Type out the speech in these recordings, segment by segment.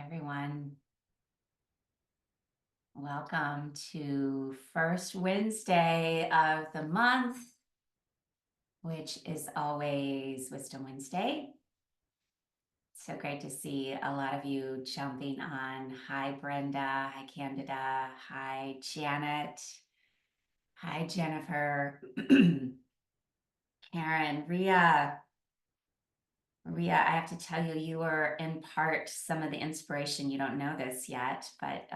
Hi, everyone. Welcome to first Wednesday of the month, which is always Wisdom Wednesday. So great to see a lot of you jumping on. Hi, Brenda. Hi, Candida. Hi, Janet. Hi, Jennifer. Karen, Ria. Ria, I have to tell you, you are in part some of the inspiration. You don't know this yet, but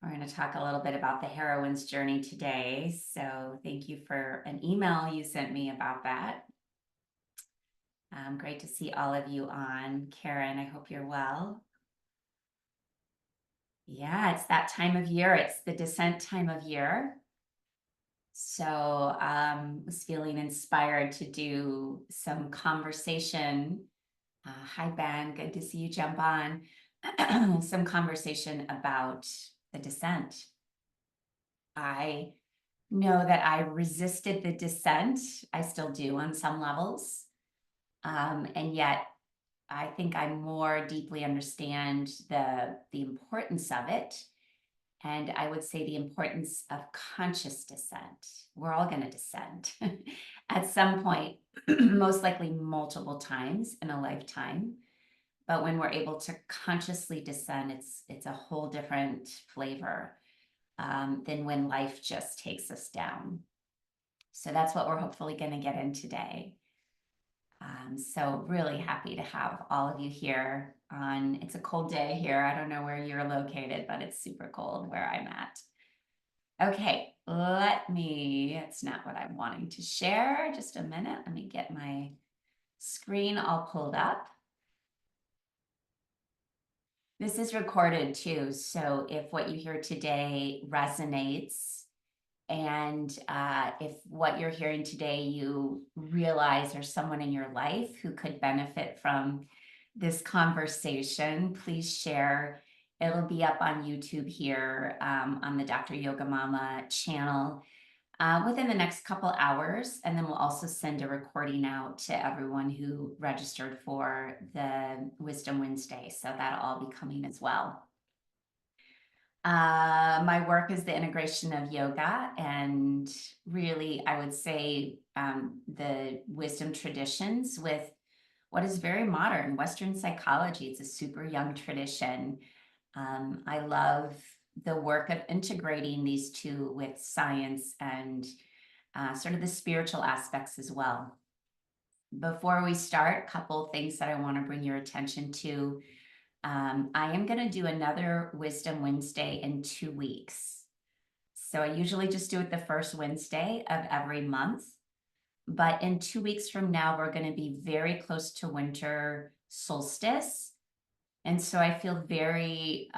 we're going to talk a little bit about the heroine's journey today. So thank you for an email you sent me about that. Great to see all of you on. Karen, I hope you're well. Yeah, it's that time of year. It's the descent time of year. So was feeling inspired to do some conversation. Hi, Ben. Good to see you jump on. Some conversation about the descent. I know that I resisted the descent. I still do on some levels. And yet I think I more deeply understand the importance of it. And I would say the importance of conscious descent. We're all going to descend at some point, most likely multiple times in a lifetime. But when we're able to consciously descend, it's a whole different flavor than when life just takes us down. So that's what we're hopefully going to get in today. So really happy to have all of you here on, it's a cold day here. I don't know where you're located, but it's super cold where I'm at. Okay, it's not what I'm wanting to share. Just a minute. Let me get my screen all pulled up. This is recorded too. So if what you hear today resonates, and if what you're hearing today, you realize there's someone in your life who could benefit from this conversation, please share. It'll be up on YouTube here on the Dr. Yoga Mama channel within the next couple hours. And then we'll also send a recording out to everyone who registered for the Wisdom Wednesday. So that'll all be coming as well. My work is the integration of yoga and really, I would say, the wisdom traditions with what is very modern Western psychology. It's a super young tradition. I love the work of integrating these two with science and sort of the spiritual aspects as well. Before we start, a couple things that I want to bring your attention to. I am going to do another Wisdom Wednesday in 2 weeks. So I usually just do it the first Wednesday of every month. But in 2 weeks from now, we're going to be very close to winter solstice. And so I feel very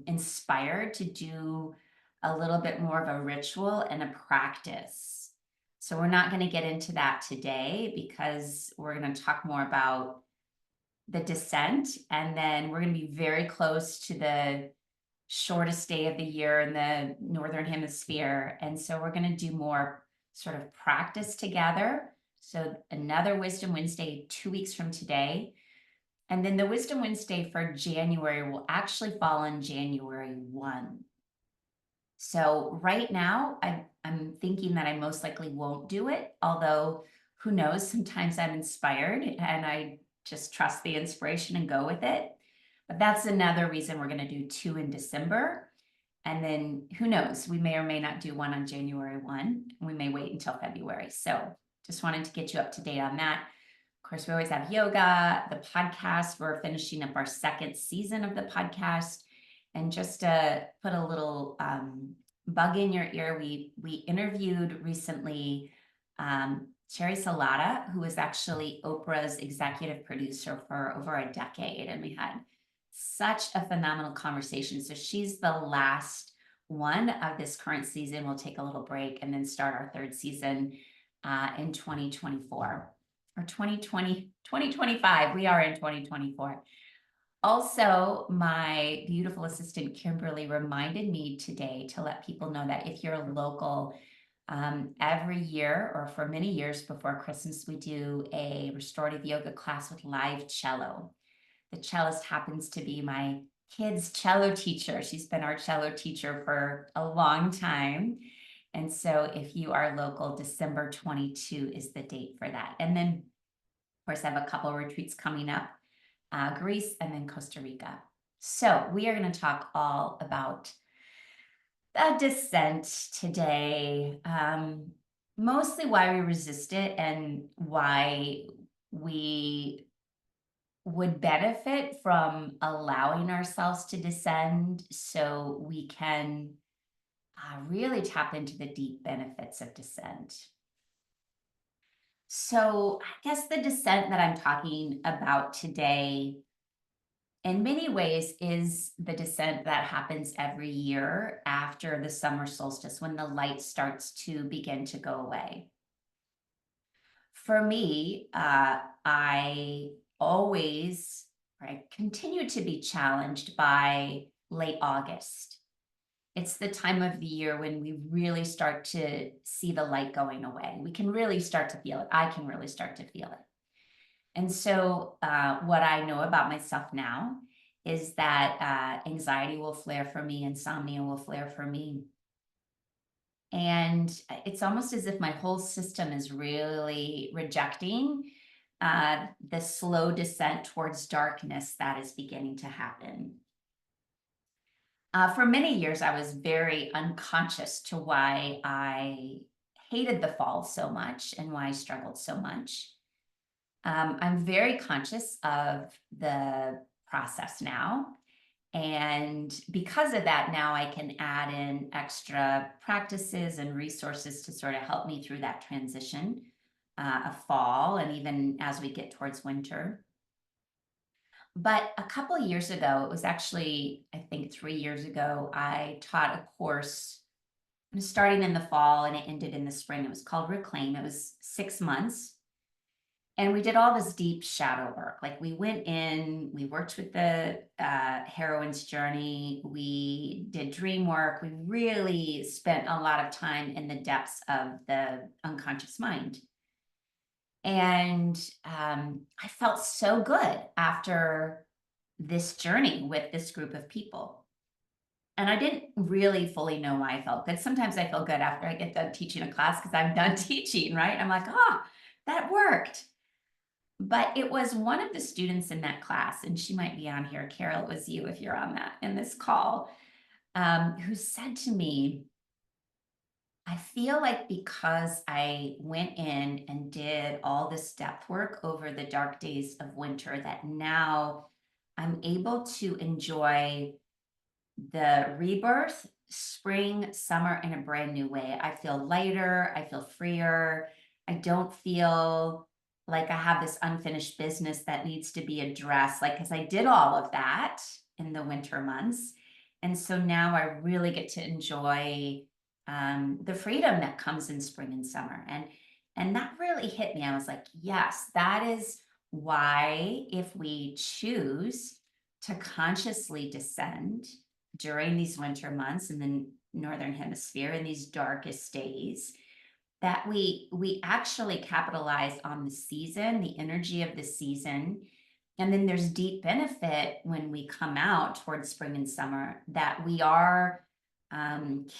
inspired to do a little bit more of a ritual and a practice. So we're not going to get into that today because we're going to talk more about the descent, and then we're going to be very close to the shortest day of the year in the northern hemisphere, and so we're going to do more sort of practice together. So another Wisdom Wednesday 2 weeks from today, and then the Wisdom Wednesday for January will actually fall on January 1. So right now I'm thinking that I most likely won't do it, although who knows, sometimes I'm inspired and I just trust the inspiration and go with it. But that's another reason we're going to do 2 in December. And then who knows, we may or may not do one on January 1. We may wait until February. So just wanted to get you up to date on that. Of course, we always have yoga, the podcast. We're finishing up our 2nd season of the podcast. And just to put a little bug in your ear, we interviewed recently Sherry Salata, who was actually Oprah's executive producer for over a decade. And we had such a phenomenal conversation. So she's the last one of this current season. We'll take a little break and then start our 3rd season in 2024 or 2025. We are in 2024. Also, my beautiful assistant, Kimberly, reminded me today to let people know that if you're local, every year or for many years before Christmas, we do a restorative yoga class with live cello. The cellist happens to be my kid's cello teacher. She's been our cello teacher for a long time. And so if you are local, December 22 is the date for that. And then, of course, I have a couple of retreats coming up, Greece and then Costa Rica. So we are going to talk all about the descent today, mostly why we resist it and why we would benefit from allowing ourselves to descend so we can really tap into the deep benefits of descent. So I guess the descent that I'm talking about today in many ways is the descent that happens every year after the summer solstice when the light starts to begin to go away. For me, I continue to be challenged by late August. It's the time of the year when we really start to see the light going away. We can really start to feel it. I can really start to feel it. And so what I know about myself now is that anxiety will flare for me, insomnia will flare for me. And it's almost as if my whole system is really rejecting the slow descent towards darkness that is beginning to happen. For many years, I was very unconscious to why I hated the fall so much and why I struggled so much. I'm very conscious of the process now. And because of that, now I can add in extra practices and resources to sort of help me through that transition of fall and even as we get towards winter. But a couple of years ago, it was actually, I think 3 years ago, I taught a course starting in the fall and it ended in the spring. It was called Reclaim. It was 6 months. And we did all this deep shadow work. Like we went in, we worked with the heroine's journey. We did dream work. We really spent a lot of time in the depths of the unconscious mind. And I felt so good after this journey with this group of people. And I didn't really fully know why I felt good. Sometimes I feel good after I get done teaching a class because I'm done teaching, right? I'm like, oh, that worked. But it was one of the students in that class, and she might be on here, Carol, it was you if you're on that in this call, who said to me, I feel like because I went in and did all this depth work over the dark days of winter, that now I'm able to enjoy the rebirth, spring, summer in a brand new way. I feel lighter, I feel freer. I don't feel like I have this unfinished business that needs to be addressed, like, because I did all of that in the winter months. And so now I really get to enjoy the freedom that comes in spring and summer. And that really hit me. I was like, yes, that is why if we choose to consciously descend during these winter months in the Northern Hemisphere in these darkest days, that we actually capitalize on the season, the energy of the season. And then there's deep benefit when we come out towards spring and summer that we are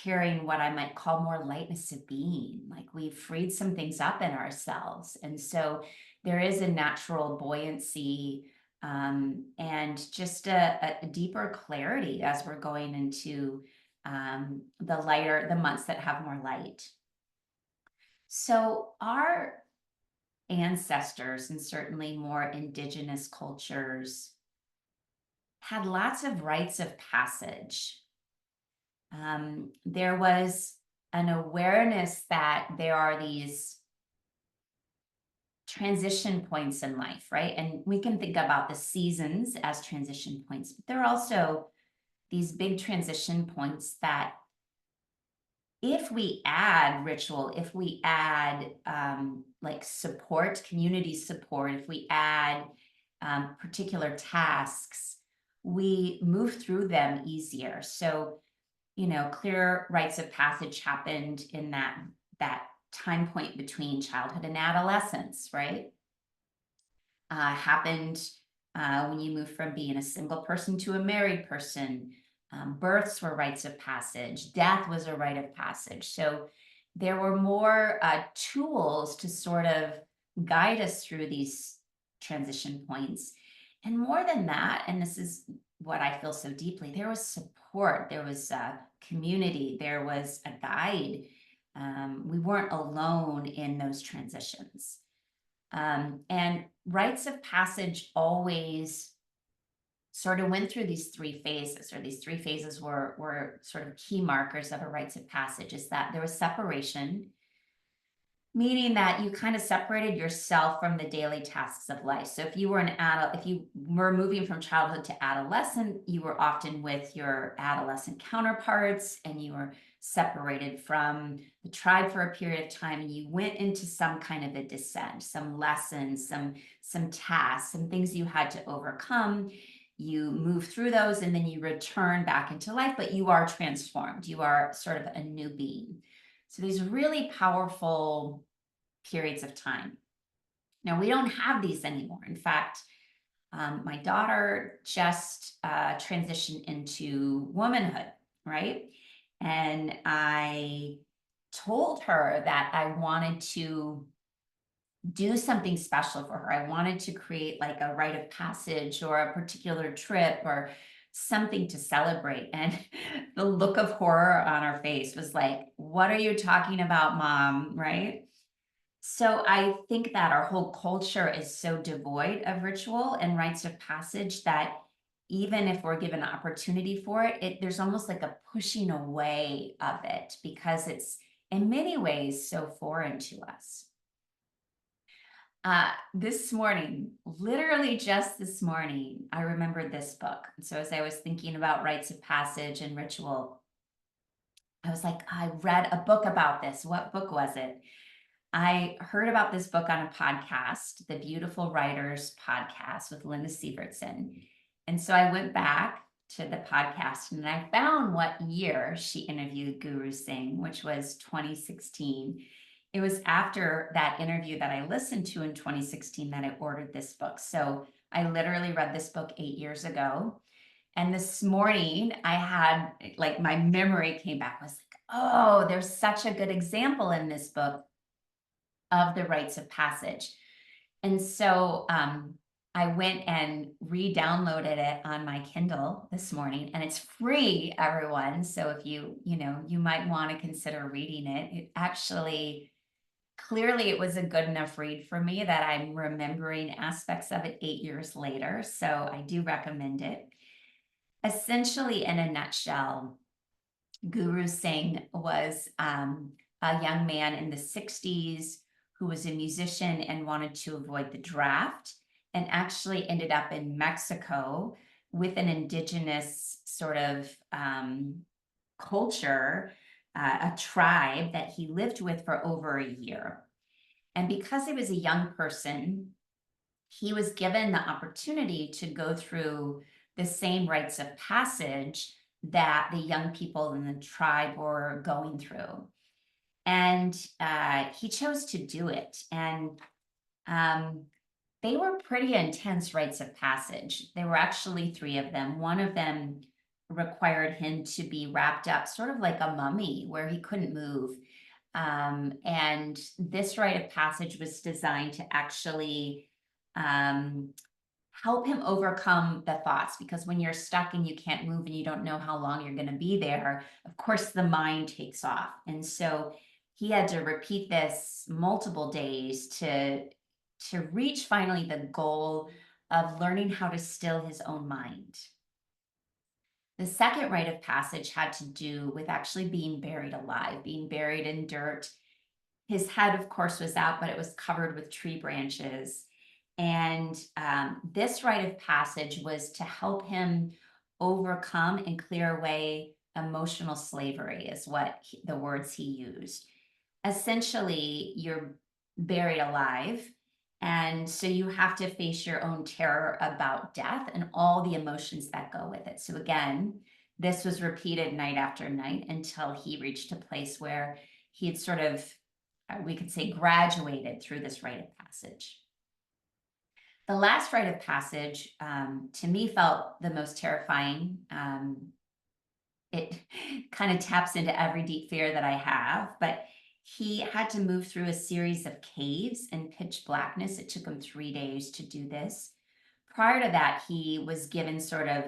carrying what I might call more lightness of being. Like we've freed some things up in ourselves. And so there is a natural buoyancy and just a deeper clarity as we're going into the months that have more light. So our ancestors and certainly more indigenous cultures had lots of rites of passage. There was an awareness that there are these transition points in life, right? And we can think about the seasons as transition points, but there are also these big transition points that if we add ritual, if we add like support, community support, if we add particular tasks, we move through them easier. So, clear rites of passage happened in that time point between childhood and adolescence, right? Happened when you move from being a single person to a married person. Births were rites of passage. Death was a rite of passage. So there were more tools to sort of guide us through these transition points. And more than that, and this is what I feel so deeply, there was support, there was community, there was a guide. We weren't alone in those transitions. And rites of passage always sort of went through these three phases, or these three phases were sort of key markers of a rites of passage, is that there was separation, meaning that you kind of separated yourself from the daily tasks of life. So if you were an adult, if you were moving from childhood to adolescent, you were often with your adolescent counterparts, and you were separated from the tribe for a period of time, and you went into some kind of a descent, some lessons, some tasks, some things you had to overcome. You move through those, and then you return back into life, but you are transformed. You are sort of a new being. So these really powerful periods of time. Now, we don't have these anymore. In fact, my daughter just transitioned into womanhood, right? And I told her that I wanted to do something special for her. I wanted to create like a rite of passage or a particular trip or something to celebrate. And the look of horror on her face was like, "What are you talking about, Mom?" Right? So I think that our whole culture is so devoid of ritual and rites of passage that even if we're given an opportunity for it, there's almost like a pushing away of it because it's in many ways so foreign to us. This morning, literally just this morning, I remembered this book. So as I was thinking about rites of passage and ritual, I was like, I read a book about this. What book was it? I heard about this book on a podcast, the Beautiful Writers podcast with Linda Sievertson. And so I went back to the podcast and I found what year she interviewed Guru Singh, which was 2016. It was after that interview that I listened to in 2016 that I ordered this book. So I literally read this book 8 years ago. And this morning I had like my memory came back. I was like, oh, there's such a good example in this book of the rites of passage. And so I went and re-downloaded it on my Kindle this morning, and it's free, everyone. So if you might want to consider reading it. It actually, clearly it was a good enough read for me that I'm remembering aspects of it 8 years later. So I do recommend it. Essentially, in a nutshell, Guru Singh was a young man in the 60s who was a musician and wanted to avoid the draft, and actually ended up in Mexico with an indigenous sort of culture, a tribe that he lived with for over a year. And because he was a young person, he was given the opportunity to go through the same rites of passage that the young people in the tribe were going through. And he chose to do it. And they were pretty intense rites of passage. There were actually three of them. One of them required him to be wrapped up sort of like a mummy where he couldn't move. And this rite of passage was designed to actually help him overcome the thoughts, because when you're stuck and you can't move and you don't know how long you're going to be there, of course the mind takes off. And so he had to repeat this multiple days to reach finally the goal of learning how to still his own mind. The second rite of passage had to do with actually being buried alive, being buried in dirt. His head, of course, was out, but it was covered with tree branches. And this rite of passage was to help him overcome and clear away emotional slavery, is what the words he used. Essentially, you're buried alive. And so you have to face your own terror about death and all the emotions that go with it. So again, this was repeated night after night until he reached a place where he had sort of, we could say, graduated through this rite of passage. The last rite of passage, to me, felt the most terrifying. It kind of taps into every deep fear that I have, but he had to move through a series of caves in pitch blackness. It took him 3 days to do this. Prior to that, he was given sort of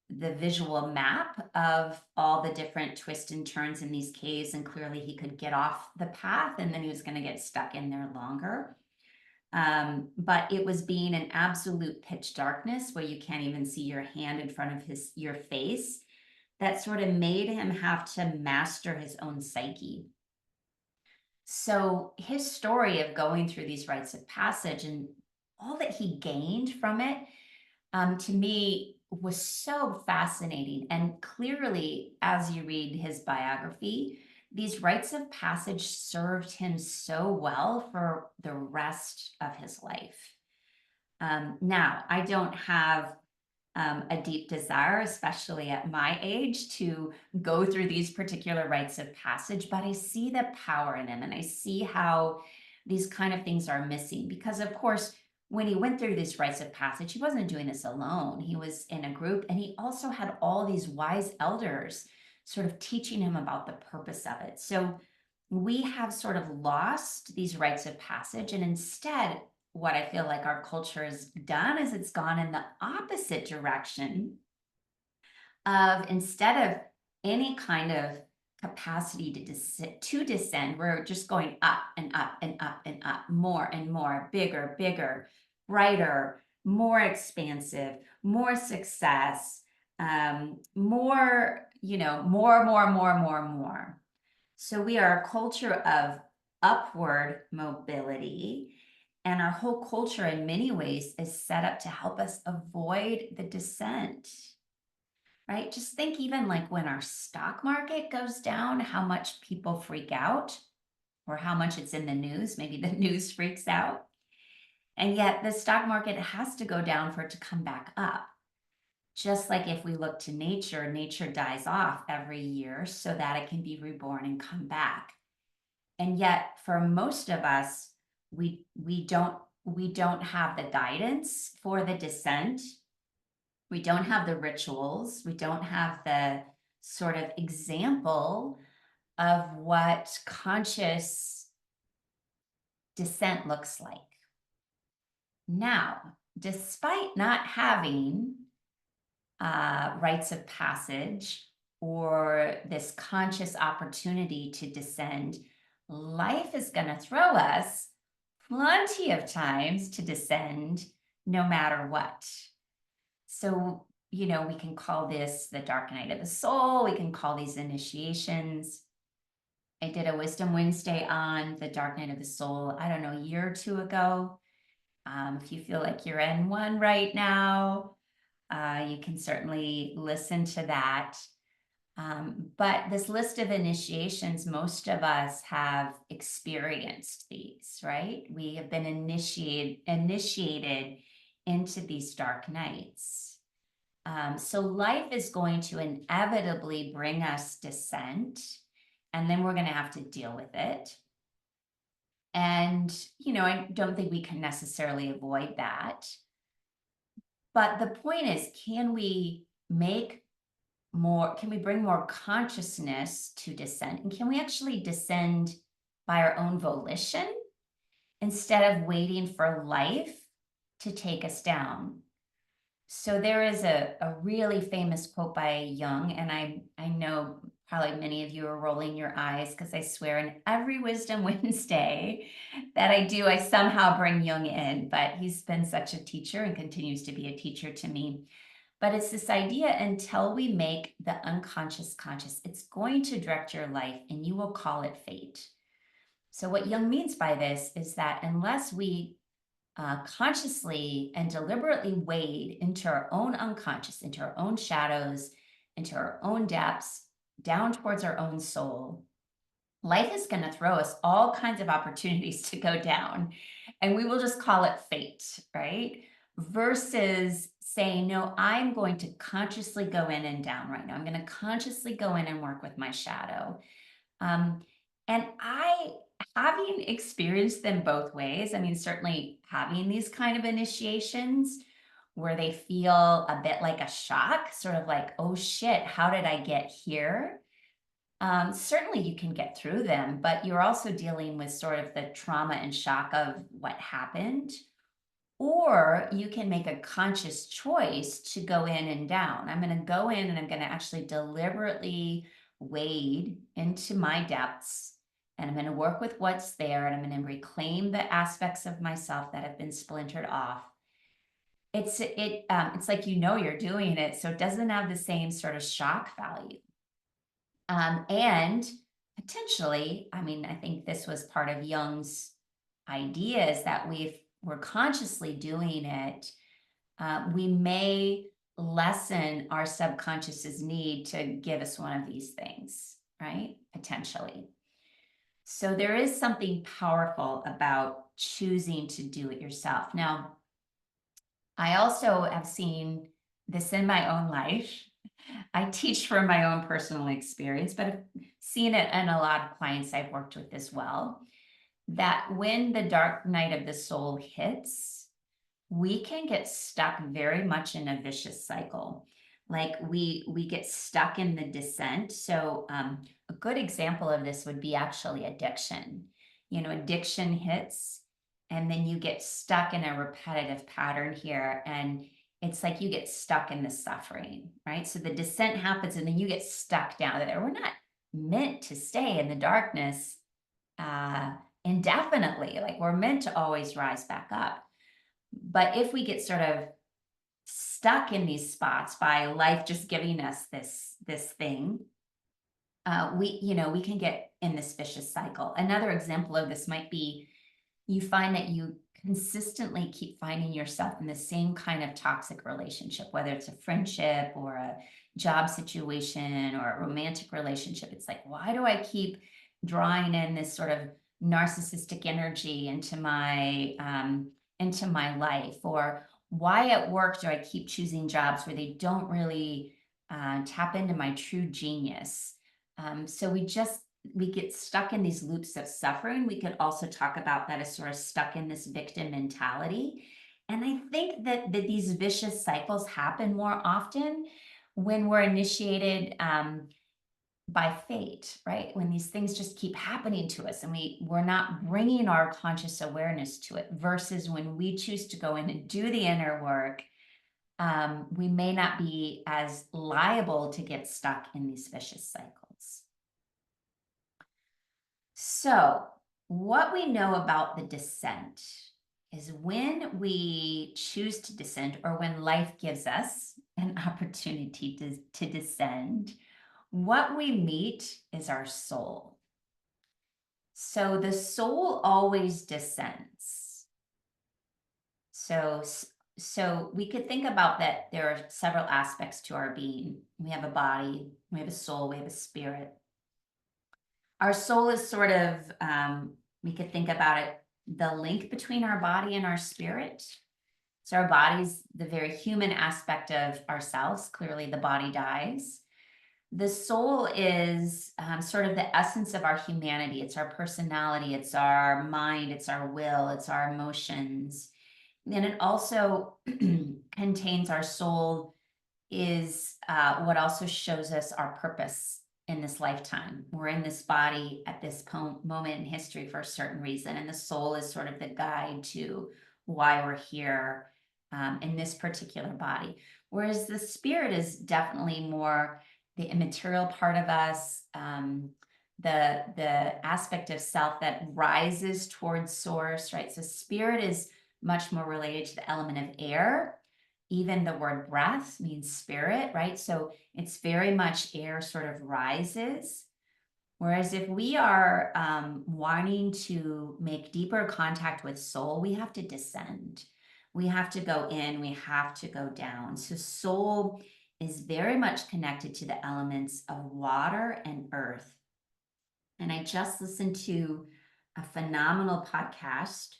the visual map of all the different twists and turns in these caves, and clearly he could get off the path, and then he was going to get stuck in there longer. But it was being an absolute pitch darkness where you can't even see your hand in front of your face that sort of made him have to master his own psyche. So his story of going through these rites of passage and all that he gained from it, to me, was so fascinating. And clearly, as you read his biography, these rites of passage served him so well for the rest of his life. Now, I don't have a deep desire, especially at my age, to go through these particular rites of passage, but I see the power in them and I see how these kind of things are missing. Because, of course, when he went through these rites of passage, he wasn't doing this alone. He was in a group, and he also had all these wise elders sort of teaching him about the purpose of it. So we have sort of lost these rites of passage, and instead, what I feel like our culture has done is it's gone in the opposite direction of, instead of any kind of capacity to descend, we're just going up and up and up and up, more and more, bigger, bigger, brighter, more expansive, more success, more, more. So we are a culture of upward mobility, and our whole culture, in many ways, is set up to help us avoid the descent, right? Just think, even like when our stock market goes down, how much people freak out, or how much it's in the news. Maybe the news freaks out. And yet the stock market has to go down for it to come back up. Just like if we look to nature, nature dies off every year so that it can be reborn and come back. And yet for most of us, we don't have the guidance for the descent. We don't have the rituals. We don't have the sort of example of what conscious descent looks like. Now, despite not having rites of passage or this conscious opportunity to descend, life is going to throw us plenty of times to descend no matter what. So, we can call this the dark night of the soul. We can call these initiations. I did a Wisdom Wednesday on the dark night of the soul, I don't know, a year or two ago. If you feel like you're in one right now, you can certainly listen to that. But this list of initiations, most of us have experienced these, right? We have been initiated into these dark nights. So life is going to inevitably bring us descent, and then we're going to have to deal with it. And, I don't think we can necessarily avoid that. But the point is, can we bring more consciousness to descent? And can we actually descend by our own volition instead of waiting for life to take us down? So there is a really famous quote by Jung, and I know probably many of you are rolling your eyes, because I swear in every Wisdom Wednesday that I do, I somehow bring Jung in, but he's been such a teacher and continues to be a teacher to me. But it's this idea: until we make the unconscious conscious, it's going to direct your life, and you will call it fate. So what Jung means by this is that unless we consciously and deliberately wade into our own unconscious, into our own shadows, into our own depths, down towards our own soul, life is going to throw us all kinds of opportunities to go down, and we will just call it fate, right? Versus saying, no, I'm going to consciously go in and down right now. I'm going to consciously go in and work with my shadow. And I having experienced them both ways, I mean, certainly having these kind of initiations where they feel a bit like a shock, sort of like, oh shit, how did I get here? Certainly you can get through them, but you're also dealing with sort of the trauma and shock of what happened. Or you can make a conscious choice to go in and down. I'm going to go in and I'm going to actually deliberately wade into my depths, and I'm going to work with what's there, and I'm going to reclaim the aspects of myself that have been splintered off. It's like, you're doing it, so it doesn't have the same sort of shock value. And potentially, I mean, I think this was part of Jung's idea, is that we're consciously doing it. We may lessen our subconscious's need to give us one of these things, right? Potentially. So there is something powerful about choosing to do it yourself. Now, I also have seen this in my own life. I teach from my own personal experience, but I've seen it in a lot of clients I've worked with as well, that when the dark night of the soul hits, we can get stuck very much in a vicious cycle. Like we get stuck in the descent. So a good example of this would be actually addiction. Addiction hits, and then you get stuck in a repetitive pattern here, and it's like you get stuck in the suffering, right? So the descent happens, and then you get stuck down there. We're not meant to stay in the darkness indefinitely. Like, we're meant to always rise back up. But if we get sort of stuck in these spots by life just giving us this thing, we can get in this vicious cycle. Another example of this might be, you find that you consistently keep finding yourself in the same kind of toxic relationship, whether it's a friendship or a job situation or a romantic relationship. It's like, why do I keep drawing in this sort of narcissistic energy into my life? Or why at work do I keep choosing jobs where they don't really tap into my true genius? So we get stuck in these loops of suffering. We could also talk about that as sort of stuck in this victim mentality. And I think that these vicious cycles happen more often when we're initiated by fate, right? When these things just keep happening to us, and we're not bringing our conscious awareness to it, versus when we choose to go in and do the inner work, we may not be as liable to get stuck in these vicious cycles. So what we know about the descent is, when we choose to descend, or when life gives us an opportunity to descend, what we meet is our soul. So the soul always descends. So we could think about that there are several aspects to our being. We have a body, we have a soul, we have a spirit. Our soul is sort of, we could think about it, the link between our body and our spirit. So our body's the very human aspect of ourselves. Clearly, the body dies. The soul is sort of the essence of our humanity. It's our personality, it's our mind, it's our will, it's our emotions. And it also contains, our soul is what also shows us our purpose in this lifetime. We're in this body at this moment in history for a certain reason, and the soul is sort of the guide to why we're here in this particular body. Whereas the spirit is definitely more the immaterial part of us, the aspect of self that rises towards source, right? So spirit is much more related to the element of air. Even the word breath means spirit, right? So it's very much air sort of rises. Whereas if we are wanting to make deeper contact with soul, we have to descend. We have to go in, we have to go down. So soul is very much connected to the elements of water and earth. And I just listened to a phenomenal podcast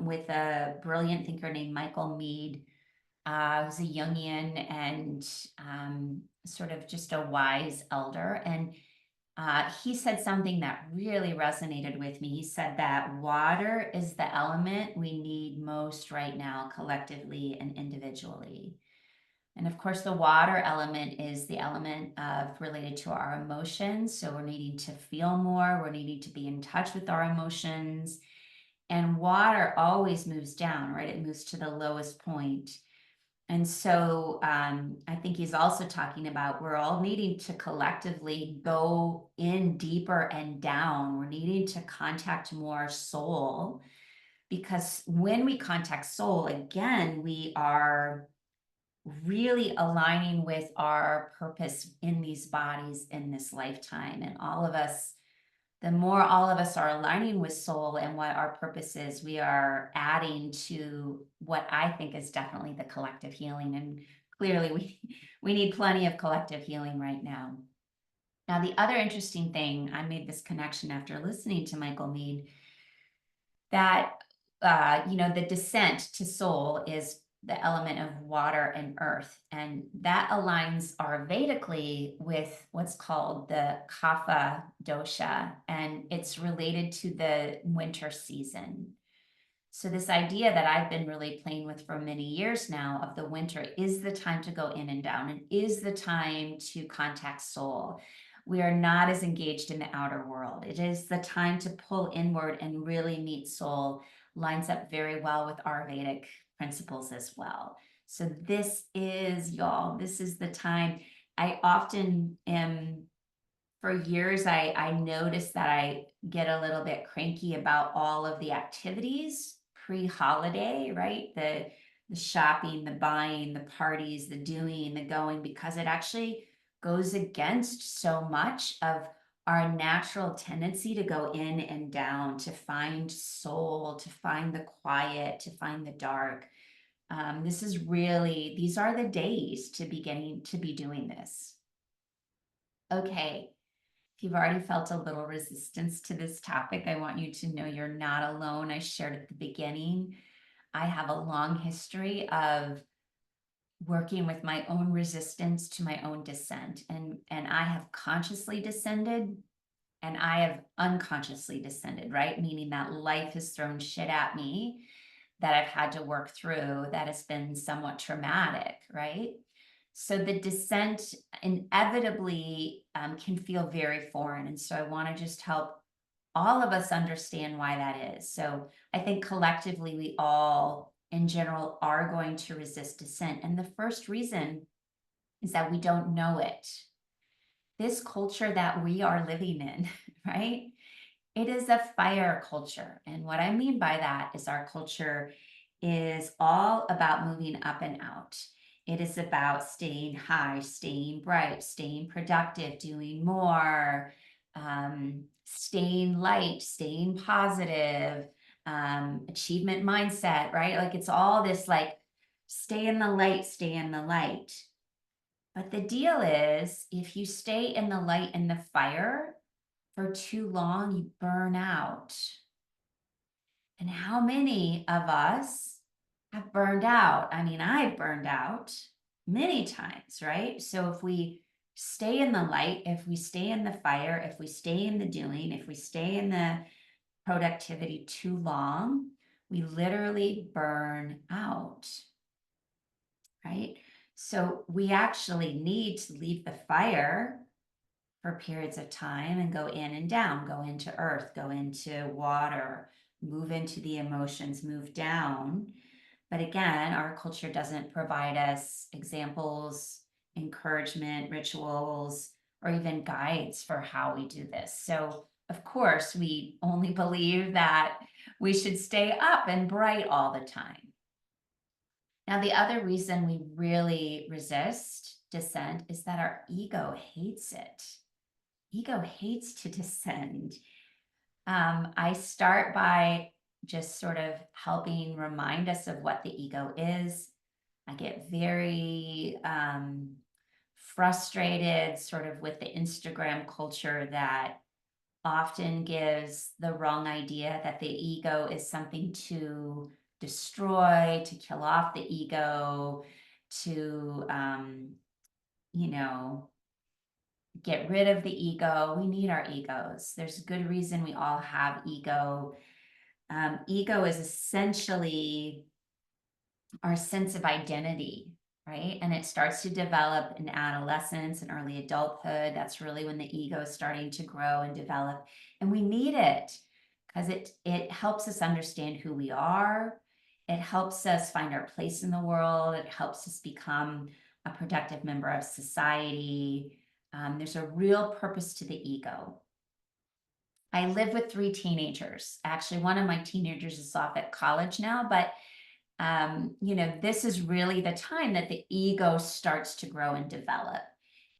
with a brilliant thinker named Michael Meade, who's a Jungian and sort of just a wise elder. And He said something that really resonated with me. He said that water is the element we need most right now, collectively and individually. And of course, the water element is the element of related to our emotions. So we're needing to feel more, we're needing to be in touch with our emotions. And water always moves down, right? It moves to the lowest point. And so I think he's also talking about we're all needing to collectively go in deeper and down. We're needing to contact more soul, because when we contact soul, again, we are really aligning with our purpose in these bodies in this lifetime. And all of us, the more all of us are aligning with soul and what our purpose is, we are adding to what I think is definitely the collective healing. And clearly we need plenty of collective healing right now. Now, the other interesting thing, I made this connection after listening to Michael Meade, that the descent to soul is the element of water and earth, and that aligns Ayurvedically with what's called the Kapha dosha, and it's related to the winter season. So this idea that I've been really playing with for many years now of the winter is the time to go in and down, and is the time to contact soul. We are not as engaged in the outer world. It is the time to pull inward and really meet soul. Lines up very well with Ayurvedic principles as well. So this is, y'all, this is the time. I often am, for years, I noticed that I get a little bit cranky about all of the activities pre-holiday, right? The shopping, the buying, the parties, the doing, the going, because it actually goes against so much of our natural tendency to go in and down, to find soul, to find the quiet, to find the dark. These are the days to beginning to be doing this. Okay. If you've already felt a little resistance to this topic, I want you to know you're not alone. I shared at the beginning, I have a long history of working with my own resistance to my own descent. And I have consciously descended and I have unconsciously descended, right? Meaning that life has thrown shit at me that I've had to work through that has been somewhat traumatic, right? So the descent inevitably can feel very foreign. And so I want to just help all of us understand why that is. So I think collectively, we all in general are going to resist descent. And the first reason is that we don't know it. This culture that we are living in, right? It is a fire culture. And what I mean by that is our culture is all about moving up and out. It is about staying high, staying bright, staying productive, doing more, staying light, staying positive, achievement mindset, right? Like it's all this like, stay in the light, stay in the light. But the deal is, if you stay in the light and the fire for too long, you burn out. And how many of us have burned out? I mean, I've burned out many times, right? So if we stay in the light, if we stay in the fire, if we stay in the doing, if we stay in the productivity too long, we literally burn out, right? So we actually need to leave the fire for periods of time and go in and down, go into earth, go into water, move into the emotions, move down. But again, our culture doesn't provide us examples, encouragement, rituals, or even guides for how we do this. So of course, we only believe that we should stay up and bright all the time. Now, the other reason we really resist descent is that our ego hates it. Ego hates to descend. I start by just sort of helping remind us of what the ego is. I get very frustrated sort of with the Instagram culture that often gives the wrong idea that the ego is something to destroy, to kill off the ego, to, you know, get rid of the ego. We need our egos. There's a good reason we all have ego. Ego is essentially our sense of identity, right? And it starts to develop in adolescence and early adulthood. That's really when the ego is starting to grow and develop. And we need it because it helps us understand who we are. It helps us find our place in the world. It helps us become a productive member of society. There's a real purpose to the ego. I live with 3 teenagers. Actually, one of my teenagers is off at college now, but this is really the time that the ego starts to grow and develop.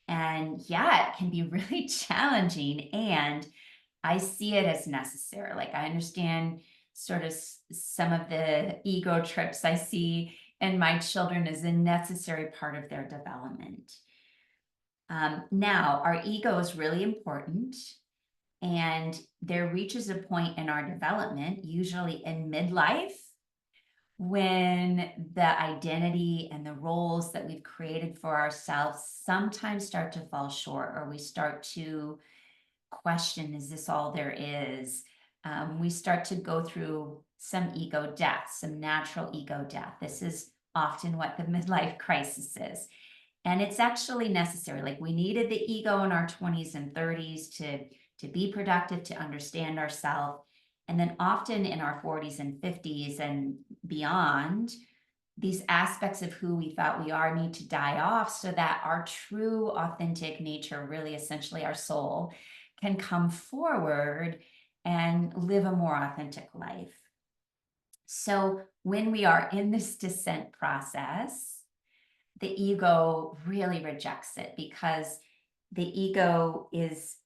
And yeah, it can be really challenging. And I see it as necessary. Like, I understand sort of some of the ego trips I see in my children as a necessary part of their development. Now, our ego is really important. And there reaches a point in our development, usually in midlife, when the identity and the roles that we've created for ourselves sometimes start to fall short, or we start to question, is this all there is? We start to go through some ego death, some natural ego death. This is often what the midlife crisis is. And it's actually necessary. Like, we needed the ego in our 20s and 30s to be productive, to understand ourselves. And then often in our 40s and 50s and beyond, these aspects of who we thought we are need to die off so that our true, authentic nature, really essentially our soul, can come forward and live a more authentic life. So when we are in this descent process, the ego really rejects it, because the ego is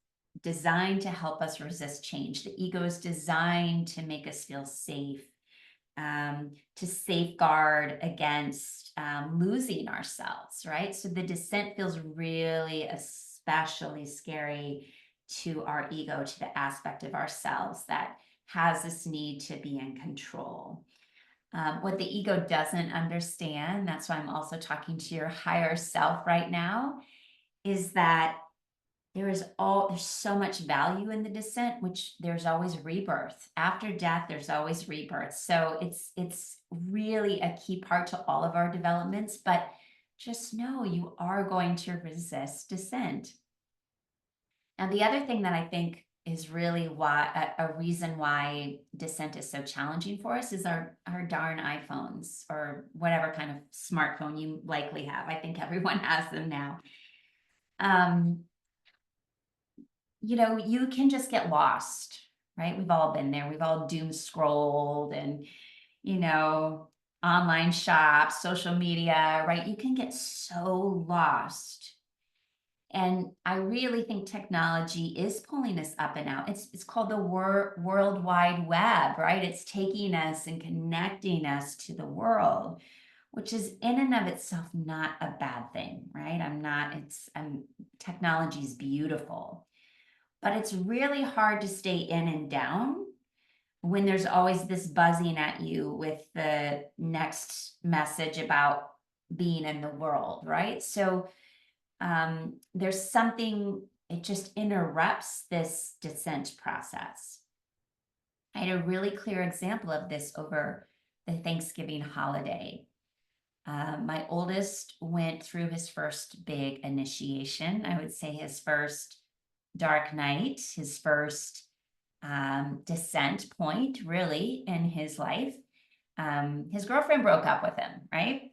designed to help us resist change. The ego is designed to make us feel safe, to safeguard against losing ourselves, right? So the descent feels really especially scary to our ego, to the aspect of ourselves that has this need to be in control. What the ego doesn't understand, that's why I'm also talking to your higher self right now, is that there's so much value in the descent, which there's always rebirth. After death, there's always rebirth. So it's really a key part to all of our developments, but just know you are going to resist descent. Now, the other thing that I think is really why a reason why descent is so challenging for us is our darn iPhones, or whatever kind of smartphone you likely have. I think everyone has them now. You can just get lost, right? We've all been there. We've all doom scrolled and, online shops, social media, right? You can get so lost. And I really think technology is pulling us up and out. It's called the World Wide Web, right? It's taking us and connecting us to the world, which is in and of itself not a bad thing, right? Technology is beautiful, but it's really hard to stay in and down when there's always this buzzing at you with the next message about being in the world, right? So there's something, it just interrupts this descent process. I had a really clear example of this over the Thanksgiving holiday. My oldest went through his first big initiation. I would say his first dark night, his first descent point, really, in his life. His girlfriend broke up with him, right?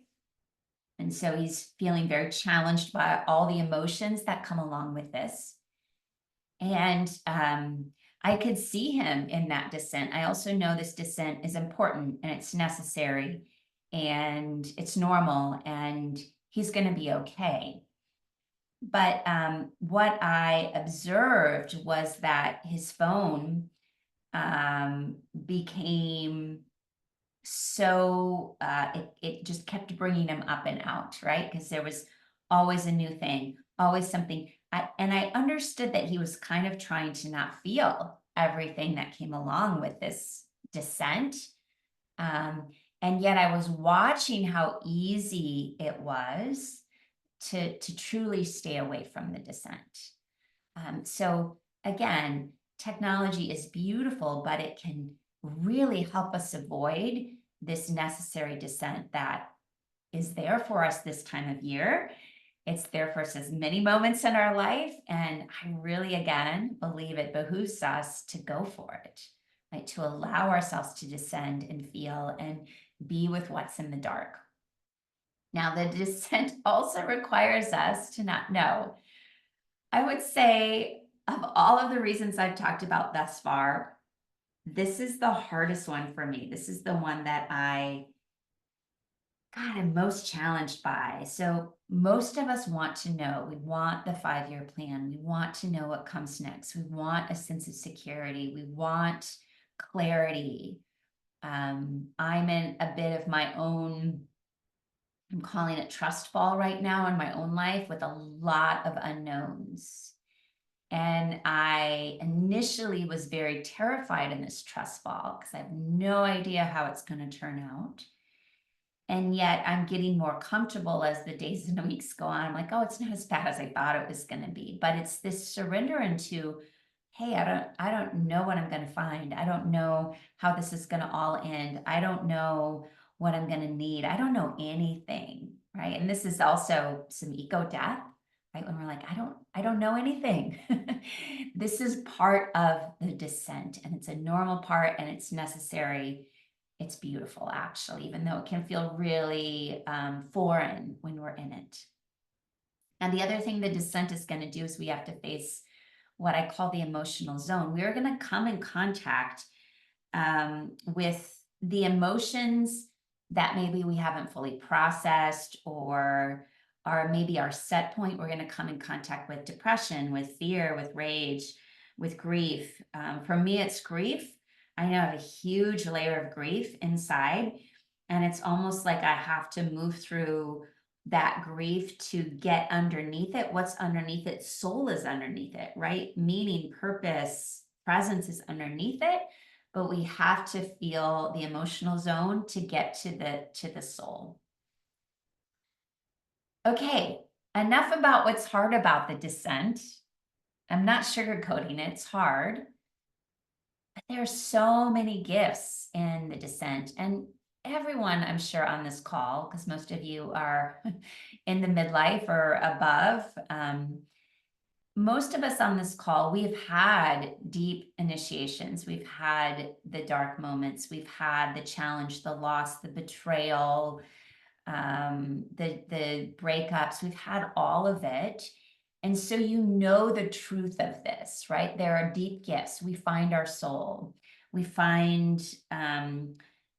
And so he's feeling very challenged by all the emotions that come along with this. And I could see him in that descent. I also know this descent is important and it's necessary and it's normal and he's going to be okay. But what I observed was that his phone became so it just kept bringing him up and out, right? Because there was always a new thing, always something. And I understood that he was kind of trying to not feel everything that came along with this descent. And yet I was watching how easy it was to truly stay away from the descent. So again, technology is beautiful, but it can really help us avoid this necessary descent that is there for us this time of year. It's there for us as many moments in our life. And I really, again, believe it behooves us to go for it, right? To allow ourselves to descend and feel and be with what's in the dark. Now, the descent also requires us to not know. I would say, of all of the reasons I've talked about thus far, this is the hardest one for me. This is the one that I'm most challenged by. So most of us want to know. We want the 5-year plan. We want to know what comes next. We want a sense of security. We want clarity. I'm in a bit of my own, I'm calling it trust fall right now in my own life with a lot of unknowns. And I initially was very terrified in this trust fall because I have no idea how it's going to turn out. And yet I'm getting more comfortable as the days and the weeks go on. I'm like, oh, it's not as bad as I thought it was going to be. But it's this surrender into, hey, I don't know what I'm going to find. I don't know how this is going to all end. I don't know what I'm going to need. I don't know anything, right? And this is also some eco death, right? When we're like, I don't know anything. This is part of the descent, and it's a normal part, and it's necessary. It's beautiful, actually, even though it can feel really foreign when we're in it. And the other thing the descent is going to do is we have to face what I call the emotional zone. We are going to come in contact with the emotions that maybe we haven't fully processed, or maybe our set point. We're going to come in contact with depression, with fear, with rage, with grief. For me, it's grief. I know I have a huge layer of grief inside, and it's almost like I have to move through that grief to get underneath it. What's underneath it? Soul is underneath it, right? Meaning, purpose, presence is underneath it, but we have to feel the emotional zone to get to the soul. Okay, enough about what's hard about the descent. I'm not sugarcoating it, it's hard. But there are so many gifts in the descent, and everyone, I'm sure, on this call, because most of you are in the midlife or above, most of us on this call, we've had deep initiations. We've had the dark moments. We've had the challenge, the loss, the betrayal, the breakups. We've had all of it. And so you know the truth of this, right? There are deep gifts. We find our soul. We find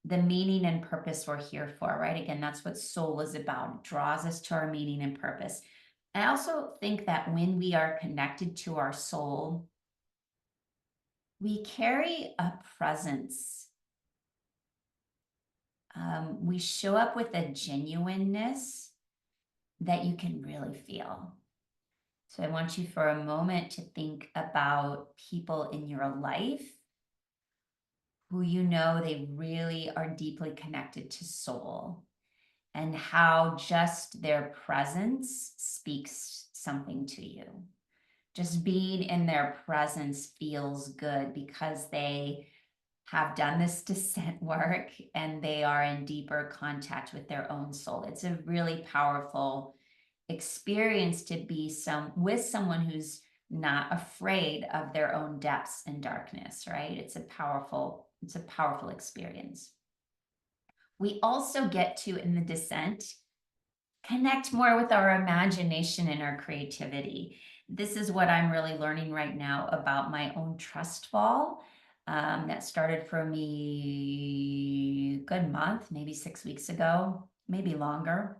the meaning and purpose we're here for, right? Again, that's what soul is about. It draws us to our meaning and purpose. I also think that when we are connected to our soul, we carry a presence. We show up with a genuineness that you can really feel. So I want you for a moment to think about people in your life who you know they really are deeply connected to soul, and how just their presence speaks something to you. Just being in their presence feels good because they have done this descent work and they are in deeper contact with their own soul. It's a really powerful experience to be with someone who's not afraid of their own depths and darkness, right? It's a powerful experience. We also get to, in the descent, connect more with our imagination and our creativity. This is what I'm really learning right now about my own trust fall. That started for me a good month, maybe 6 weeks ago, maybe longer.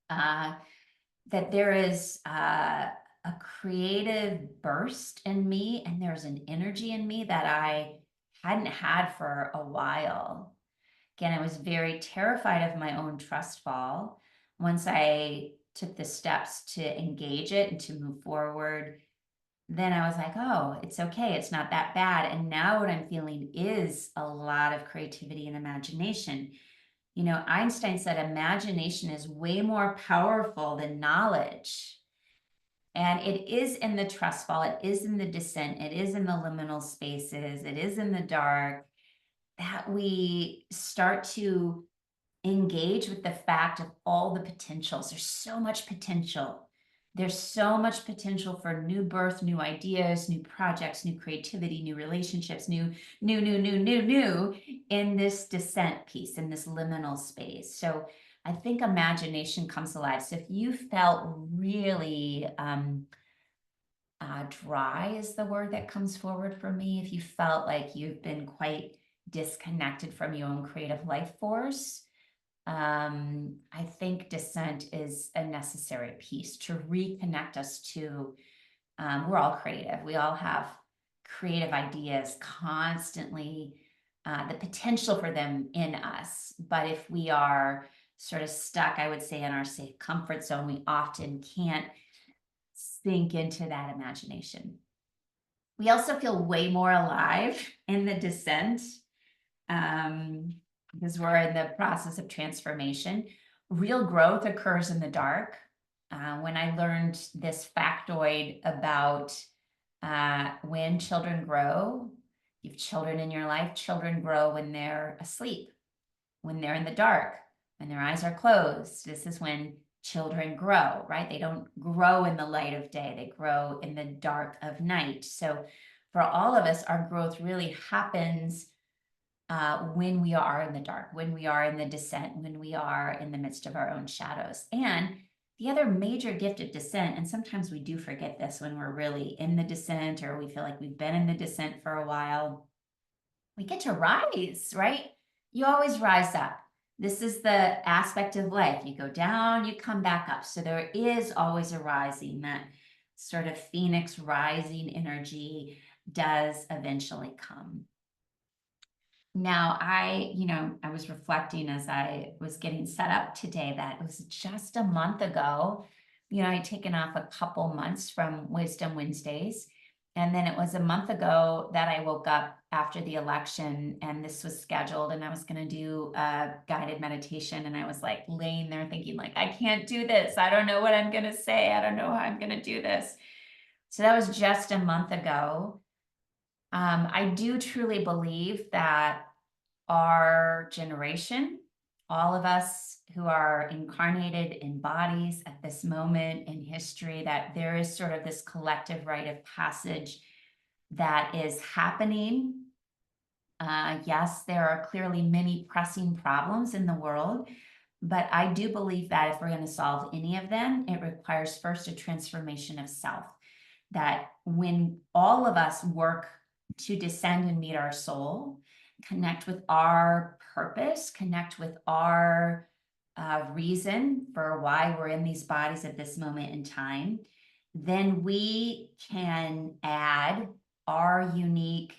That there is a creative burst in me, and there's an energy in me that I hadn't had for a while. Again, I was very terrified of my own trust fall. Once I took the steps to engage it and to move forward, then I was like, oh, it's okay. It's not that bad. And now what I'm feeling is a lot of creativity and imagination. You know, Einstein said imagination is way more powerful than knowledge. And it is in the trust fall, it is in the descent, it is in the liminal spaces, it is in the dark that we start to engage with the fact of all the potentials. There's so much potential. There's so much potential for new birth, new ideas, new projects, new creativity, new relationships, new in this descent piece, in this liminal space. So I think imagination comes alive. So if you felt really dry is the word that comes forward for me. If you felt like you've been quite disconnected from your own creative life force, I think descent is a necessary piece to reconnect us to, we're all creative. We all have creative ideas constantly, the potential for them in us. But if we are sort of stuck, I would say, in our safe comfort zone, we often can't sink into that imagination. We also feel way more alive in the descent, because we're in the process of transformation. Real growth occurs in the dark. When I learned this factoid about when children grow, you have children in your life, children grow when they're asleep, when they're in the dark, when their eyes are closed. This is when children grow, right? They don't grow in the light of day, they grow in the dark of night. So for all of us, our growth really happens when we are in the dark, when we are in the descent, when we are in the midst of our own shadows. And the other major gift of descent, and sometimes we do forget this when we're really in the descent or we feel like we've been in the descent for a while, we get to rise, right? You always rise up. This is the aspect of life. You go down, you come back up. So there is always a rising. That sort of phoenix rising energy does eventually come. Now, I was reflecting as I was getting set up today that it was just a month ago. I'd taken off a couple months from Wisdom Wednesdays. And then it was a month ago that I woke up after the election and this was scheduled and I was going to do a guided meditation. And I was like laying there thinking like, I can't do this. I don't know what I'm going to say. I don't know how I'm going to do this. So that was just a month ago. I do truly believe that our generation, all of us who are incarnated in bodies at this moment in history, that there is sort of this collective rite of passage that is happening. Yes, there are clearly many pressing problems in the world, but I do believe that if we're going to solve any of them, it requires first a transformation of self. That when all of us work to descend and meet our soul, connect with our purpose, connect with our reason for why we're in these bodies at this moment in time, then we can add our unique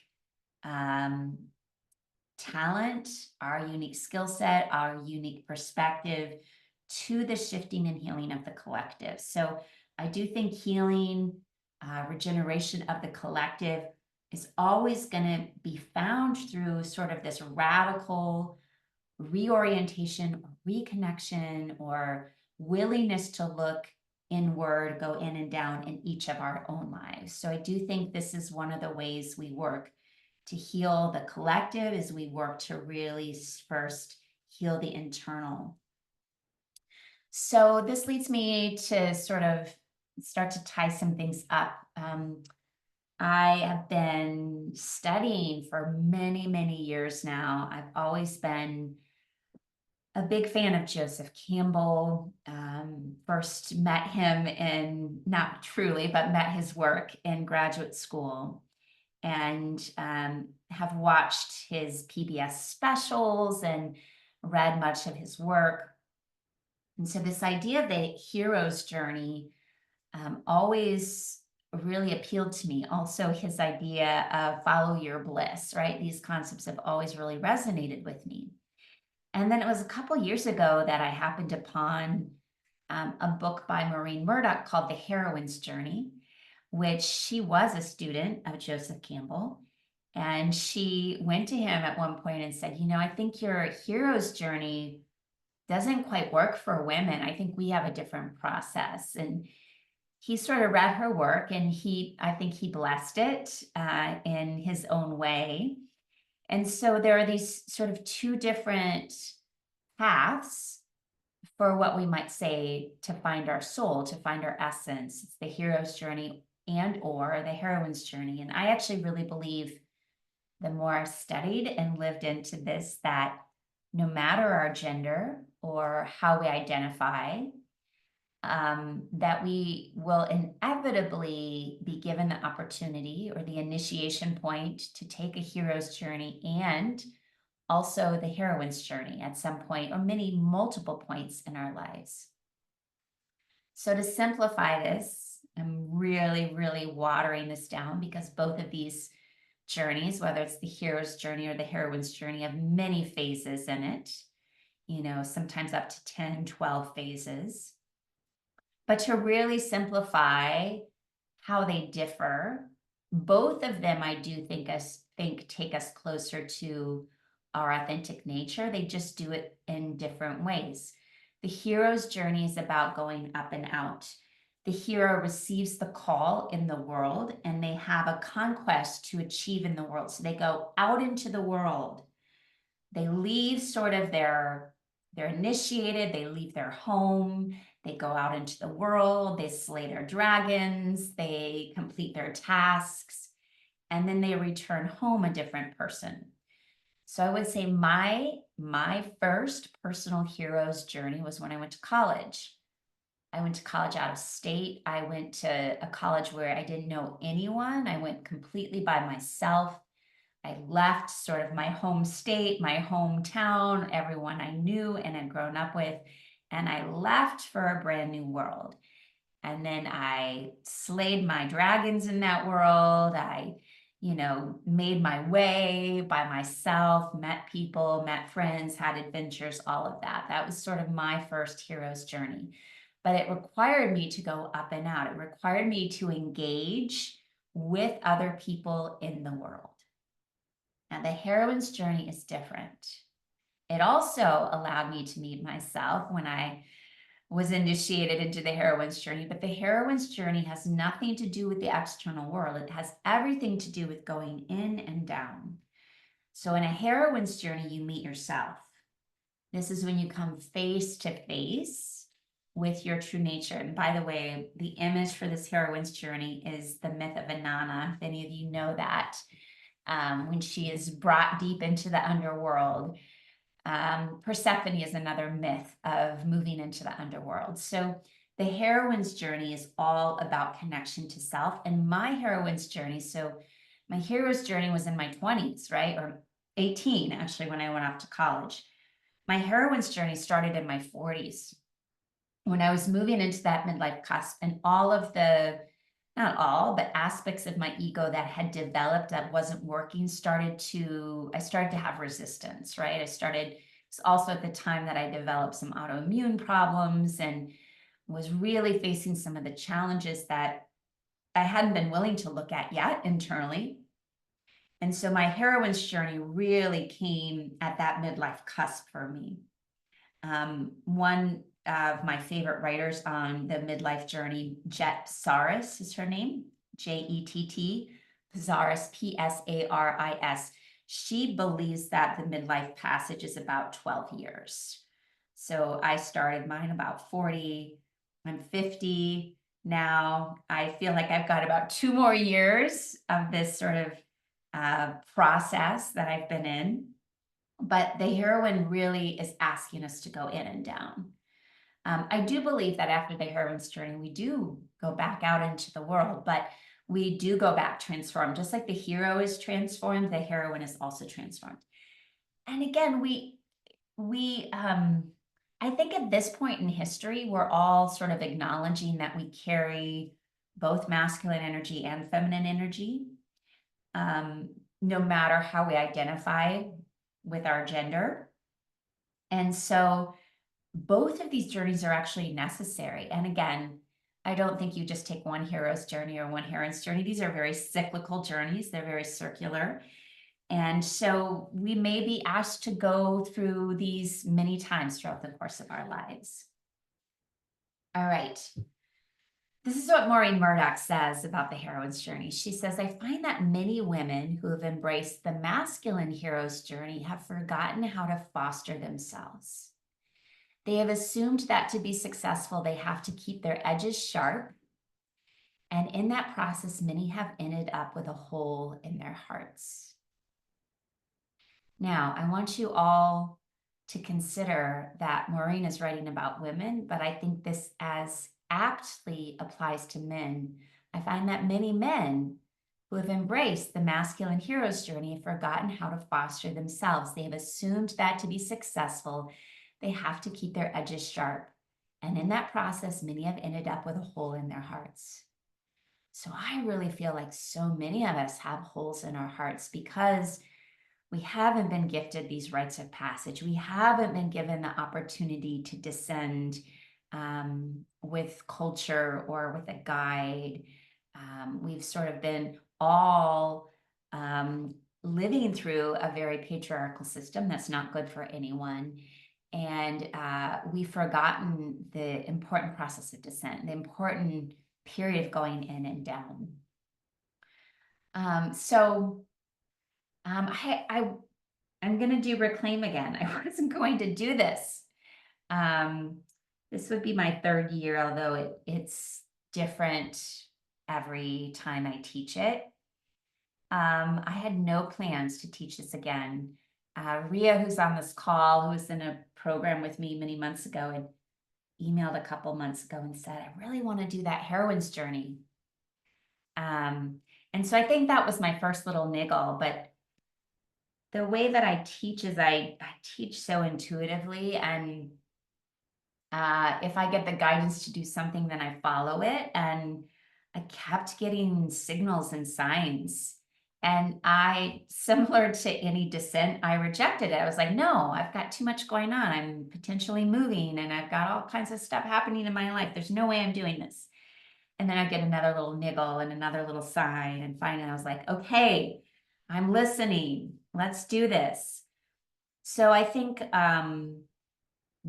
talent, our unique skill set, our unique perspective to the shifting and healing of the collective. So I do think healing, regeneration of the collective is always going to be found through sort of this radical reorientation or reconnection or willingness to look inward, go in and down in each of our own lives. So I do think this is one of the ways we work to heal the collective, is we work to really first heal the internal. So this leads me to sort of start to tie some things up. I have been studying for many, many years now. I've always been a big fan of Joseph Campbell. First met him in, not truly, but met his work in graduate school, and have watched his PBS specials and read much of his work. And so this idea of the hero's journey always really appealed to me. Also, his idea of follow your bliss, right? These concepts have always really resonated with me. And then it was a couple years ago that I happened upon a book by Maureen Murdoch called The Heroine's Journey, which she was a student of Joseph Campbell. And she went to him at one point and said, I think your hero's journey doesn't quite work for women. I think we have a different process. And he sort of read her work, and I think he blessed it in his own way. And so there are these sort of two different paths for what we might say to find our soul, to find our essence. It's the hero's journey and or the heroine's journey. And I actually really believe, the more I've studied and lived into this, that no matter our gender or how we identify, that we will inevitably be given the opportunity or the initiation point to take a hero's journey and also the heroine's journey at some point, or many multiple points in our lives. So to simplify this, I'm really, really watering this down, because both of these journeys, whether it's the hero's journey or the heroine's journey, have many phases in it, sometimes up to 10, 12 phases. But to really simplify how they differ, both of them, I do think take us closer to our authentic nature. They just do it in different ways. The hero's journey is about going up and out. The hero receives the call in the world, and they have a conquest to achieve in the world. So they go out into the world. They leave sort of they're initiated, they leave their home, they go out into the world, they slay their dragons, they complete their tasks, and then they return home a different person. So I would say my first personal hero's journey was when I went to college. I went to college out of state. I went to a college where I didn't know anyone. I went completely by myself. I left sort of my home state, my hometown, everyone I knew and had grown up with, and I left for a brand new world. And then I slayed my dragons in that world. I, made my way by myself, met people, met friends, had adventures, all of that. That was sort of my first hero's journey. But it required me to go up and out. It required me to engage with other people in the world. Now, the heroine's journey is different. It also allowed me to meet myself when I was initiated into the heroine's journey, but the heroine's journey has nothing to do with the external world. It has everything to do with going in and down. So in a heroine's journey, you meet yourself. This is when you come face to face with your true nature. And by the way, the image for this heroine's journey is the myth of Inanna. If any of you know that, when she is brought deep into the underworld. Persephone is another myth of moving into the underworld. So the heroine's journey is all about connection to self. And my heroine's journey, so my hero's journey was in my 20s, right? Or 18, actually, when I went off to college. My heroine's journey started in my 40s, when I was moving into that midlife cusp, and all of the, not all, but aspects of my ego that had developed that wasn't working I started to have resistance, right? It's also at the time that I developed some autoimmune problems and was really facing some of the challenges that I hadn't been willing to look at yet internally. And so my heroine's journey really came at that midlife cusp for me. One of my favorite writers on the midlife journey, Jet Psaris is her name, Jett, Psaris, Psaris. She believes that the midlife passage is about 12 years. So I started mine about 40. I'm 50 now. I feel like I've got about 2 more years of this sort of process that I've been in. But the heroine really is asking us to go in and down. I do believe that after the heroine's journey, we do go back out into the world, but we do go back transformed. Just like the hero is transformed, the heroine is also transformed. And again, I think at this point in history, we're all sort of acknowledging that we carry both masculine energy and feminine energy, no matter how we identify with our gender. And so both of these journeys are actually necessary. And again, I don't think you just take one hero's journey or one heroine's journey. These are very cyclical journeys. They're very circular. And so we may be asked to go through these many times throughout the course of our lives. All right. This is what Maureen Murdoch says about the heroine's journey. She says, I find that many women who have embraced the masculine hero's journey have forgotten how to foster themselves. They have assumed that to be successful, they have to keep their edges sharp. And in that process, many have ended up with a hole in their hearts. Now, I want you all to consider that Maureen is writing about women, but I think this as aptly applies to men. I find that many men who have embraced the masculine hero's journey have forgotten how to foster themselves. They have assumed that to be successful, they have to keep their edges sharp. And in that process, many have ended up with a hole in their hearts. So I really feel like so many of us have holes in our hearts because we haven't been gifted these rites of passage. We haven't been given the opportunity to descend with culture or with a guide. We've sort of been all living through a very patriarchal system that's not good for anyone. And we've forgotten the important process of descent, the important period of going in and down. I'm going to do reclaim again. I wasn't going to do this. This would be my third year, although it's different every time I teach it. I had no plans to teach this again. Ria, who's on this call, who was in a program with me many months ago, had emailed a couple months ago and said, I really want to do that heroine's journey. And so I think that was my first little niggle, but the way that I teach is I teach so intuitively, and if I get the guidance to do something, then I follow it. And I kept getting signals and signs. And similar to any descent, I rejected it. I was like, no, I've got too much going on. I'm potentially moving and I've got all kinds of stuff happening in my life. There's no way I'm doing this. And then I get another little niggle and another little sign. And finally I was like, okay, I'm listening. Let's do this. So I think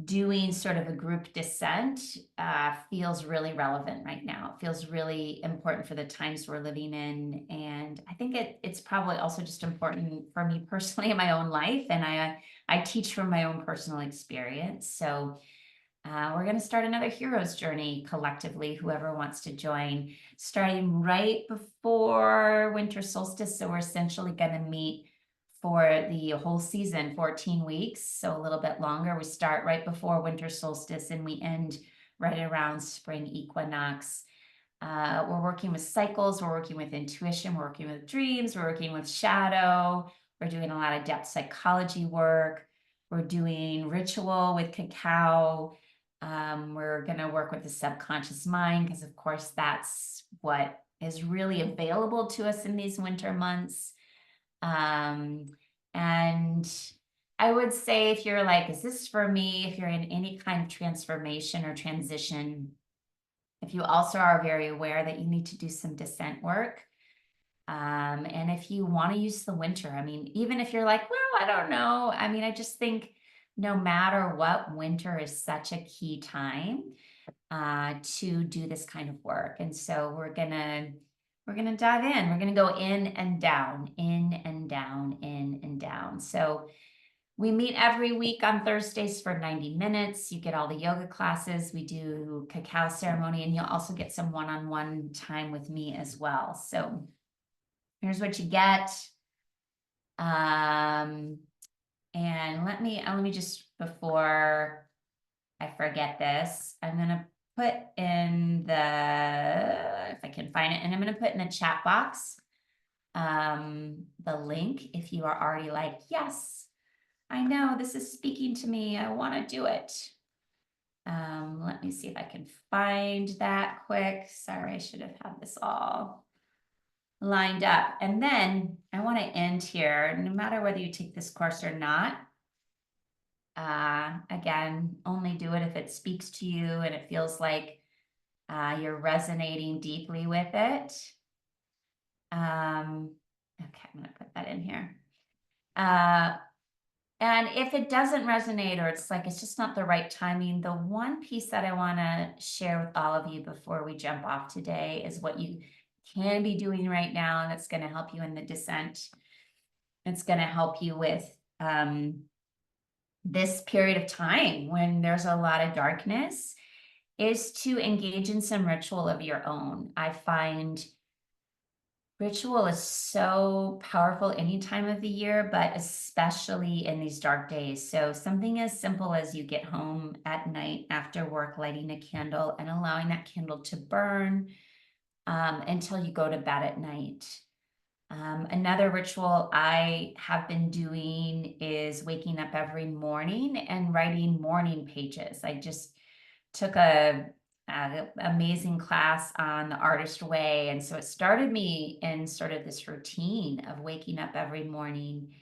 doing sort of a group descent feels really relevant right now. It feels really important for the times we're living in. And I think it's probably also just important for me personally in my own life. And I teach from my own personal experience. So we're going to start another hero's journey collectively, whoever wants to join, starting right before winter solstice. So we're essentially going to meet for the whole season, 14 weeks, so a little bit longer. We start right before winter solstice and we end right around spring equinox. We're working with cycles, we're working with intuition, we're working with dreams, we're working with shadow, we're doing a lot of depth psychology work, we're doing ritual with cacao. We're going to work with the subconscious mind because, of course, that's what is really available to us in these winter months. And I would say if you're like, is this for me? If you're in any kind of transformation or transition, if you also are very aware that you need to do some descent work. And if you want to use the winter, I mean, even if you're like, well, I don't know. I mean, I just think no matter what, winter is such a key time to do this kind of work. And so we're gonna dive in. We're gonna go in and down, in and down, in and down. So we meet every week on Thursdays for 90 minutes. You get all the yoga classes. We do cacao ceremony, and you'll also get some one-on-one time with me as well. So here's what you get. And let me just, before I forget this, I'm gonna put in if I can find it, and I'm gonna put in the chat box the link if you are already like, yes, I know this is speaking to me, I want to do it. Let me see if I can find that quick. Sorry, I should have had this all lined up. And then I want to end here, no matter whether you take this course or not. Again, only do it if it speaks to you and it feels like you're resonating deeply with it. Okay, I'm going to put that in here. And if it doesn't resonate or it's like it's just not the right timing, the one piece that I want to share with all of you before we jump off today is what you can be doing right now that's going to help you in the descent. It's going to help you with this period of time when there's a lot of darkness, is to engage in some ritual of your own. I find ritual is so powerful any time of the year, but especially in these dark days. So something as simple as you get home at night after work, lighting a candle and allowing that candle to burn until you go to bed at night. Another ritual I have been doing is waking up every morning and writing morning pages. I just took a amazing class on the artist way. And so it started me in sort of this routine of waking up every morning.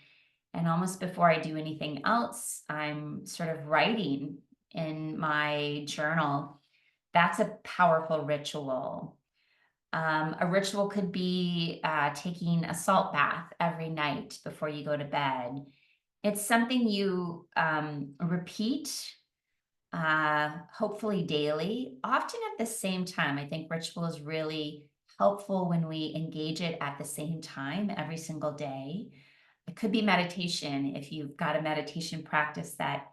And almost before I do anything else, I'm sort of writing in my journal. That's a powerful ritual. A ritual could be taking a salt bath every night before you go to bed. It's something you repeat hopefully daily, often at the same time. I think ritual is really helpful when we engage it at the same time every single day. It could be meditation if you've got a meditation practice that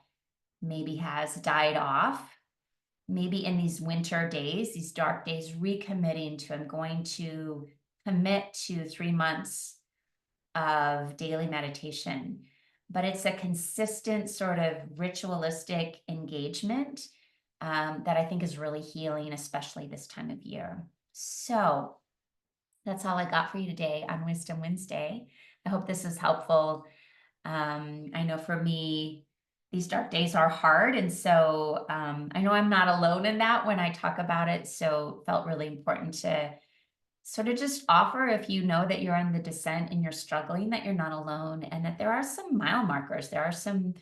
maybe has died off. Maybe in these winter days, these dark days, recommitting to, I'm going to commit to 3 months of daily meditation, but it's a consistent sort of ritualistic engagement that I think is really healing, especially this time of year. So that's all I got for you today on Wisdom Wednesday. I hope this is helpful. I know for me, these dark days are hard. And so I know I'm not alone in that when I talk about it. So felt really important to sort of just offer, if you know that you're on the descent and you're struggling, that you're not alone and that there are some mile markers. There are some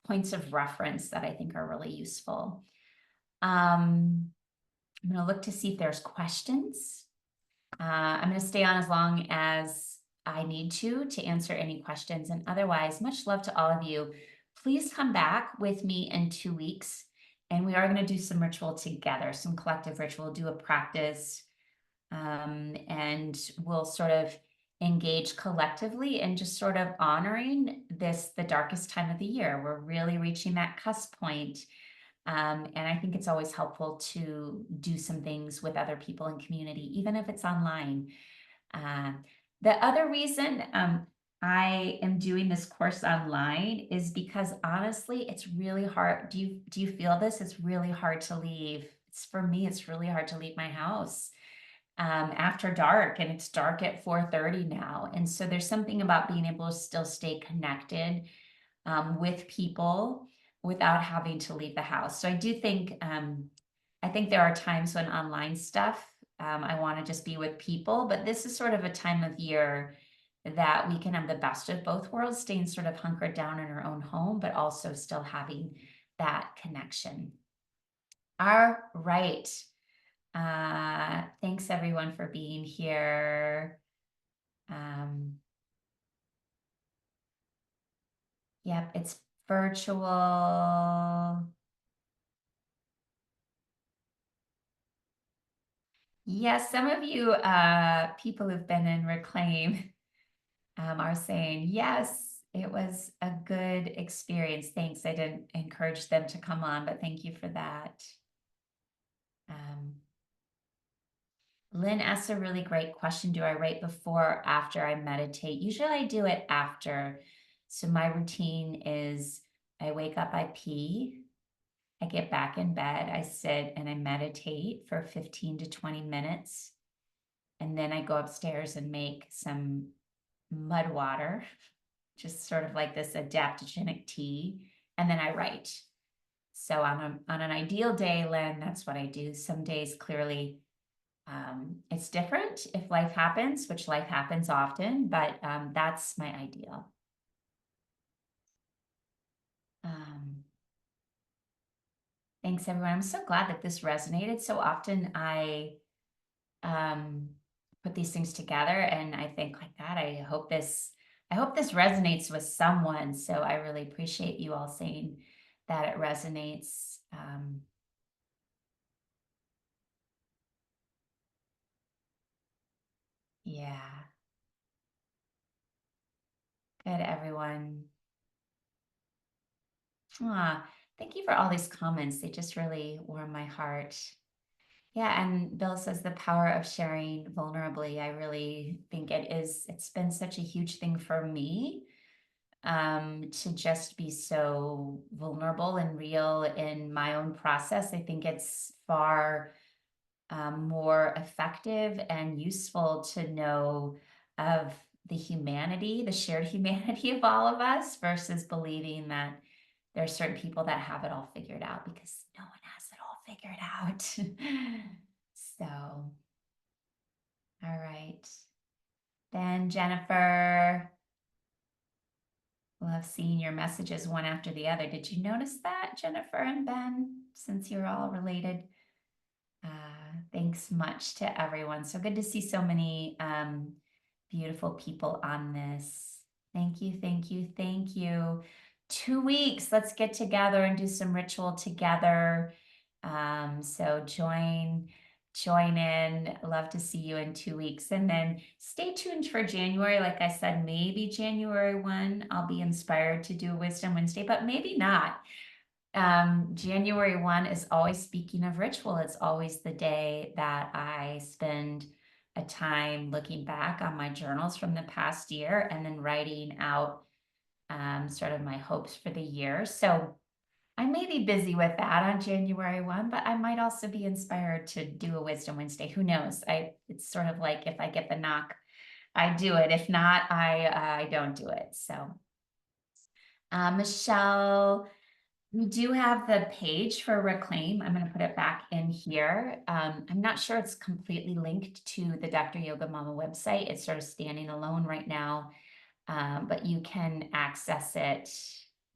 points of reference that I think are really useful. I'm going to look to see if there's questions. I'm going to stay on as long as I need to answer any questions. And otherwise, much love to all of you. Please come back with me in 2 weeks. And we are going to do some ritual together, some collective ritual, do a practice. And we'll sort of engage collectively and just sort of honoring this, the darkest time of the year. We're really reaching that cusp point. And I think it's always helpful to do some things with other people in community, even if it's online. The other reason I am doing this course online is because honestly, it's really hard. Do you feel this? It's really hard to leave. For me, it's really hard to leave my house after dark, and it's dark at 4:30 now. And so there's something about being able to still stay connected with people without having to leave the house. So I do think, I think there are times when online stuff, I want to just be with people, but this is sort of a time of year that we can have the best of both worlds, staying sort of hunkered down in our own home, but also still having that connection. All right. Thanks everyone for being here. Yep, it's virtual. Yes, some of you people who've been in Reclaim are saying, yes, it was a good experience. Thanks. I didn't encourage them to come on, but thank you for that. Lynn asks a really great question. Do I write before or after I meditate? Usually I do it after. So my routine is I wake up, I pee, I get back in bed, I sit and I meditate for 15 to 20 minutes. And then I go upstairs and make some mud water, just sort of like this adaptogenic tea. And then I write. So on an ideal day, Lynn, that's what I do. Some days clearly it's different if life happens, which life happens often, but that's my ideal. Thanks, everyone. I'm so glad that this resonated. So often I put these things together and I think like that. I hope this I hope this resonates with someone. So I really appreciate you all saying that it resonates. Yeah. Good, everyone. Thank you for all these comments. They just really warm my heart. Yeah, and Bill says the power of sharing vulnerably. I really think it's been such a huge thing for me, to just be so vulnerable and real in my own process. I think it's far more effective and useful to know of the humanity, the shared humanity of all of us versus believing that there are certain people that have it all figured out, because no one has it all figured out. So, all right. Then Jennifer, love seeing your messages one after the other. Did you notice that, Jennifer and Ben, since you're all related? Thanks much to everyone. So good to see so many beautiful people on this. Thank you, thank you, thank you. 2 weeks, let's get together and do some ritual together. So join in. Love to see you in 2 weeks. And then stay tuned for January. Like I said, maybe January 1, I'll be inspired to do a Wisdom Wednesday, but maybe not. January 1 is always, speaking of ritual, it's always the day that I spend a time looking back on my journals from the past year and then writing out sort of my hopes for the year. So I may be busy with that on January 1, but I might also be inspired to do a Wisdom Wednesday. Who knows? It's sort of like, if I get the knock, I do it. If not, I don't do it. So Michelle, we do have the page for Reclaim. I'm going to put it back in here. I'm not sure it's completely linked to the Dr. Yoga Mama website. It's sort of standing alone right now, but you can access it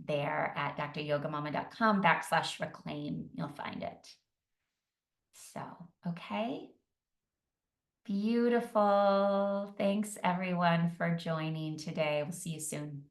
there at dryogamama.com/reclaim. You'll find it. So, okay. Beautiful. Thanks everyone for joining today. We'll see you soon.